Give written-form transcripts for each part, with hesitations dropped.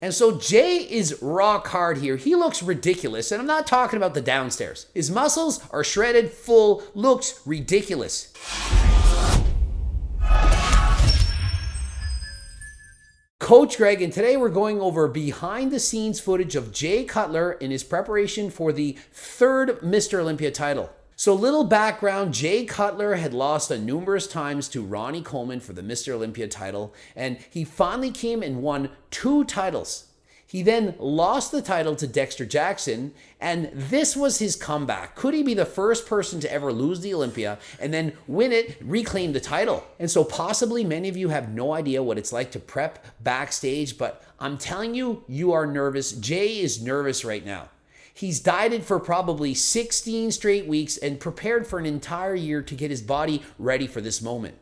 And so Jay is rock hard here. He looks ridiculous, and I'm not talking about the downstairs. His muscles are shredded, full, looks ridiculous. Coach Greg, and today we're going over behind the scenes footage of Jay Cutler in his preparation for the third Mr. Olympia title. So little background, Jay Cutler had lost numerous times to Ronnie Coleman for the Mr. Olympia title, and he finally came and won 2 titles. He then lost the title to Dexter Jackson, and this was his comeback. Could he be the first person to ever lose the Olympia and then win it, reclaim the title? And so possibly many of you have no idea what it's like to prep backstage, but I'm telling you, you are nervous. Jay is nervous right now. He's dieted for probably 16 straight weeks and prepared for an entire year to get his body ready for this moment.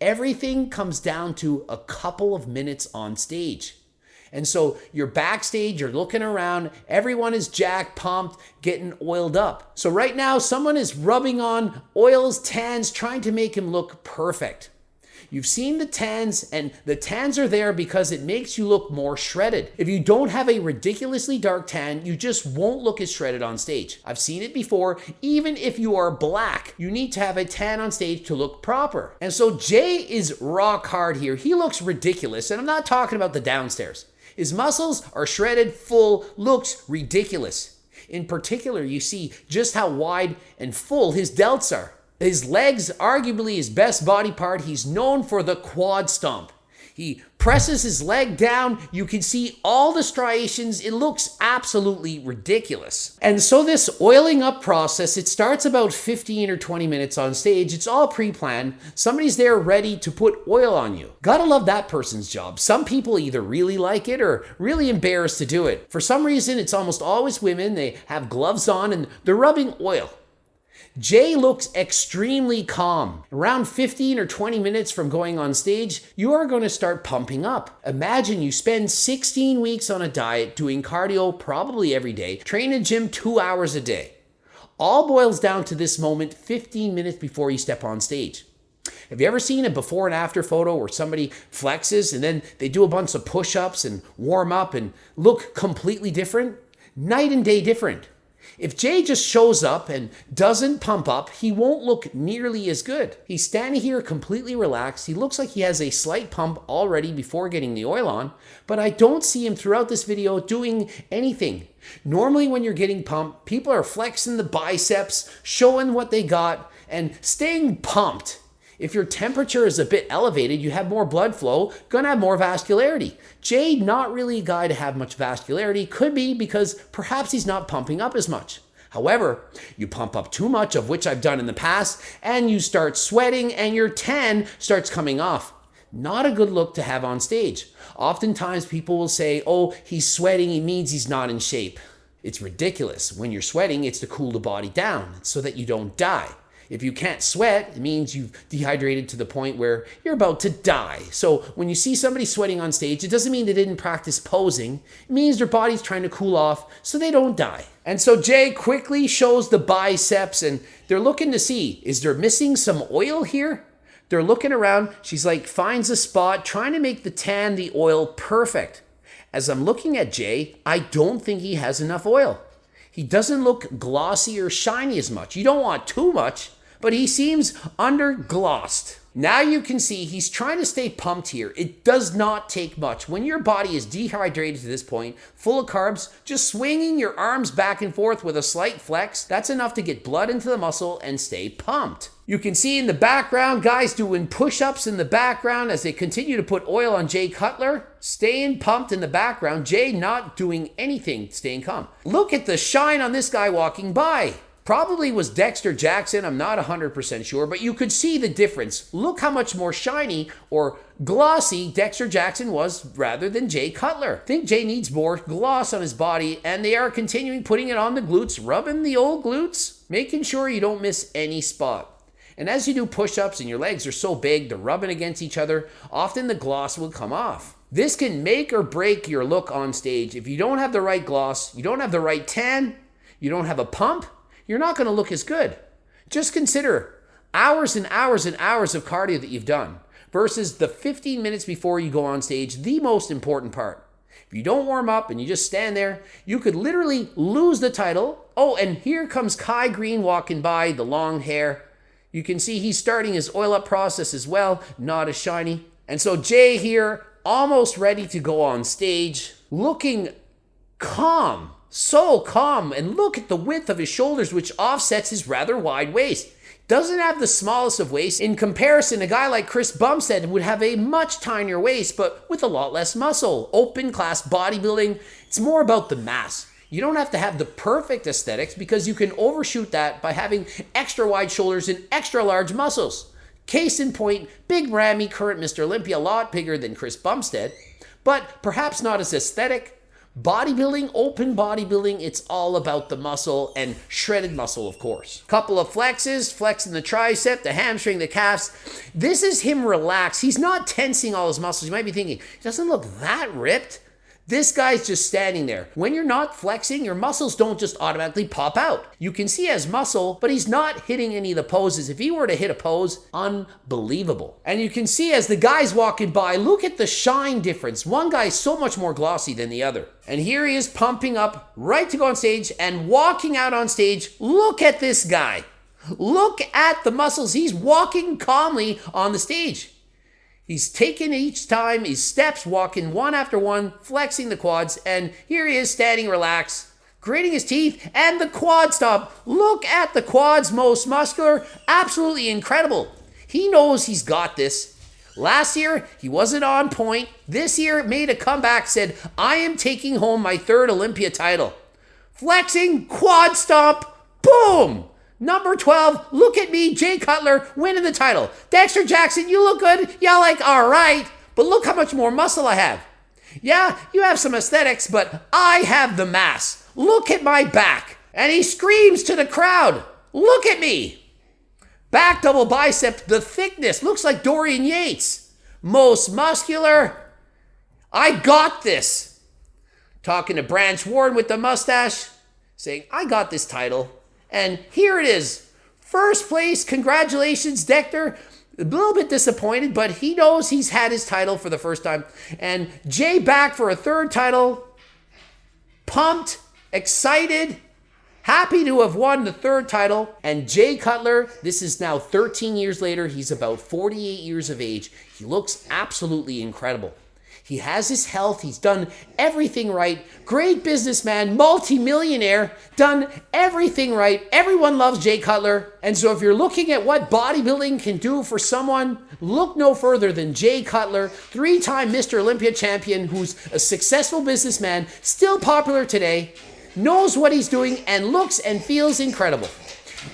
Everything comes down to a couple of minutes on stage. And so you're backstage, you're looking around, everyone is jacked, pumped, getting oiled up. So right now, someone is rubbing on oils, tans, trying to make him look perfect. You've seen the tans, and the tans are there because it makes you look more shredded. If you don't have a ridiculously dark tan, you just won't look as shredded on stage. I've seen it before. Even if you are black, you need to have a tan on stage to look proper. And so Jay is rock hard here. He looks ridiculous, and I'm not talking about the downstairs. His muscles are shredded, full, looks ridiculous. In particular, you see just how wide and full his delts are. His legs, arguably his best body part, he's known for the quad stomp. He presses his leg down, you can see all the striations, it looks absolutely ridiculous. And so this oiling up process, it starts about 15 or 20 minutes on stage, it's all pre-planned, somebody's there ready to put oil on you. Gotta love that person's job. Some people either really like it or really embarrassed to do it. For some reason, it's almost always women, they have gloves on and they're rubbing oil. Jay looks extremely calm. Around 15 or 20 minutes from going on stage, you are going to start pumping up. Imagine you spend 16 weeks on a diet, doing cardio probably every day, train in gym 2 hours a day. All boils down to this moment 15 minutes before you step on stage. Have you ever seen a before and after photo where somebody flexes and then they do a bunch of push-ups and warm up and look completely different? Night and day different. If Jay just shows up and doesn't pump up, he won't look nearly as good. He's standing here completely relaxed. He looks like he has a slight pump already before getting the oil on, but I don't see him throughout this video doing anything. Normally when you're getting pumped, people are flexing the biceps, showing what they got, and staying pumped. If your temperature is a bit elevated, you have more blood flow, gonna have more vascularity. Jay, not really a guy to have much vascularity, could be because perhaps he's not pumping up as much. However, you pump up too much, of which I've done in the past, and you start sweating and your tan starts coming off. Not a good look to have on stage. Oftentimes people will say, oh, he's sweating, it means he's not in shape. It's ridiculous. When you're sweating, it's to cool the body down so that you don't die. If you can't sweat, it means you've dehydrated to the point where you're about to die. So when you see somebody sweating on stage, it doesn't mean they didn't practice posing. It means their body's trying to cool off so they don't die. And so Jay quickly shows the biceps and they're looking to see, is there missing some oil here? They're looking around. She's like, finds a spot, trying to make the tan, the oil perfect. As I'm looking at Jay, I don't think he has enough oil. He doesn't look glossy or shiny as much. You don't want too much, but he seems under-glossed. Now you can see he's trying to stay pumped here. It does not take much. When your body is dehydrated to this point, full of carbs, just swinging your arms back and forth with a slight flex, that's enough to get blood into the muscle and stay pumped. You can see in the background, guys doing push-ups in the background as they continue to put oil on Jay Cutler. Staying pumped in the background, Jay not doing anything, staying calm. Look at the shine on this guy walking by. Probably was Dexter Jackson, I'm not 100% sure, but you could see the difference. Look how much more shiny or glossy Dexter Jackson was rather than Jay Cutler. I think Jay needs more gloss on his body, and they are continuing putting it on the glutes, rubbing the old glutes, making sure you don't miss any spot. And as you do push-ups and your legs are so big, they're rubbing against each other, often the gloss will come off. This can make or break your look on stage. If you don't have the right gloss, you don't have the right tan, you don't have a pump, you're not going to look as good. Just consider hours and hours and hours of cardio that you've done versus the 15 minutes before you go on stage, the most important part. If you don't warm up and you just stand there, you could literally lose the title. Oh, and here comes Kai Green walking by, the long hair. You can see he's starting his oil up process as well, not as shiny. And so Jay here, almost ready to go on stage, looking calm, so calm. And look at the width of his shoulders, which offsets his rather wide waist. Doesn't have the smallest of waist. In comparison, a guy like Chris Bumstead would have a much tinier waist, but with a lot less muscle. Open class bodybuilding, it's more about the mass. You don't have to have the perfect aesthetics because you can overshoot that by having extra wide shoulders and extra large muscles. Case in point, Big Ramy, current Mr. Olympia, a lot bigger than Chris Bumstead, but perhaps not as aesthetic. Bodybuilding, open bodybuilding, it's all about the muscle and shredded muscle, of course. Couple of flexes, flexing the tricep, the hamstring, the calves. This is him relaxed. He's not tensing all his muscles. You might be thinking, he doesn't look that ripped. This guy's just standing there. When you're not flexing, your muscles don't just automatically pop out. You can see he has muscle, but he's not hitting any of the poses. If he were to hit a pose, unbelievable. And you can see as the guy's walking by, look at the shine difference. One guy's so much more glossy than the other. And here he is pumping up, right to go on stage and walking out on stage. Look at this guy. Look at the muscles. He's walking calmly on the stage. He's taking each time his steps, walking one after one, flexing the quads, and here he is standing relaxed, gritting his teeth, and the quad stop. Look at the quads, most muscular, absolutely incredible. He knows he's got this. Last year, he wasn't on point. This year, made a comeback, said, I am taking home my third Olympia title. Flexing, quad stomp, boom! Number 12, look at me, Jay Cutler, winning the title. Dexter Jackson, you look good. Yeah, like, all right. But look how much more muscle I have. Yeah, you have some aesthetics, but I have the mass. Look at my back. And he screams to the crowd, look at me. Back double bicep, the thickness, looks like Dorian Yates. Most muscular. I got this. Talking to Branch Warren with the mustache, saying, I got this title. And here it is. First place, congratulations, Dexter. A little bit disappointed, but he knows he's had his title for the first time. And Jay back for a third title. Pumped, excited, happy to have won the third title. And Jay Cutler, this is now 13 years later. He's about 48 years of age. He looks absolutely incredible. He has his health. He's done everything right. Great businessman, multi-millionaire, done everything right. Everyone loves Jay Cutler. And so if you're looking at what bodybuilding can do for someone, look no further than Jay Cutler, three-time Mr. Olympia champion, who's a successful businessman, still popular today, knows what he's doing, and looks and feels incredible.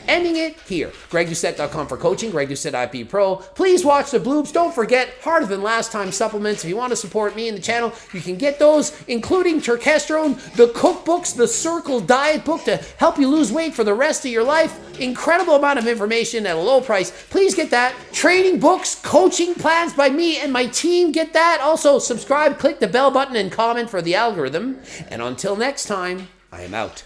Ending it here. GregDoucette.com for coaching. Greg Doucette IP Pro. Please watch the bloops. Don't forget Harder Than Last Time supplements. If you want to support me and the channel, you can get those, including Turkesterone, the cookbooks, the Circle Diet book to help you lose weight for the rest of your life. Incredible amount of information at a low price. Please get that. Training books, coaching plans by me and my team. Get that. Also, subscribe, click the bell button, and comment for the algorithm. And until next time, I am out.